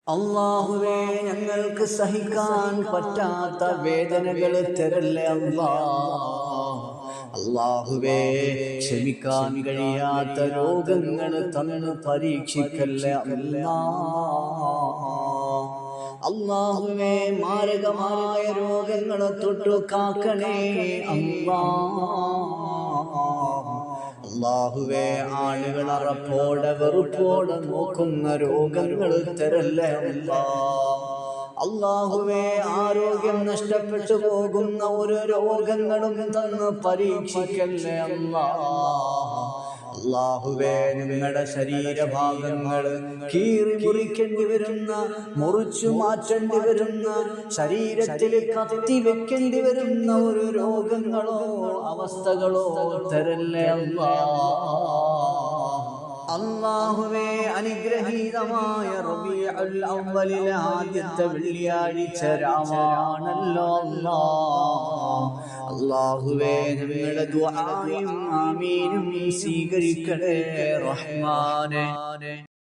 അല്ലാഹുവേ, ഞങ്ങൾക്ക് സഹിക്കാൻ പറ്റാത്ത വേദനകൾ തരല്ലേ അല്ലാ. അല്ലാഹുവേ, ക്ഷമിക്കാൻ കഴിയാത്ത രോഗങ്ങൾ തന്ന് പരീക്ഷിക്കല്ലേ അല്ലാ. അല്ലാഹുവേ, മാരകമായ രോഗങ്ങളെ തൊട്ടു കാക്കണേ അല്ലാ. അല്ലാഹുവേ, ആളുകൾ അറപ്പോടെ വെറുപ്പോടെ നോക്കുന്ന രോഗങ്ങൾ തരല്ലേ അല്ലാ. അല്ലാഹുവേ, ആരോഗ്യം നഷ്ടപ്പെട്ടു പോകുന്ന ഒരു രോഗങ്ങളും തന്ന് പരീക്ഷിക്കല്ലേ അല്ലാ. അല്ലാഹുവേ, നിങ്ങളുടെ ശരീരഭാഗങ്ങൾ കീറി മുറിക്കേണ്ടി വരുന്ന, മുറിച്ചു മാറ്റേണ്ടി വരുന്ന, ശരീരത്തിൽ കത്തി വെക്കേണ്ടി വരുന്ന ഒരു രോഗങ്ങളോ അവസ്ഥകളോ തരല്ലേ അല്ലാ. അല്ലാഹുവേ, അനുഗ്രഹീതമായ റബീഉൽ അവ്വലിലെ ആദ്യത്തെ വെള്ളിയാഴ്ച രാവാണല്ലോ അല്ലാ. അല്ലാഹുവേ, ഞങ്ങളുടെ ദുആയും ആമീനും സ്വീകരിക്കണേ റഹ്മാനേ.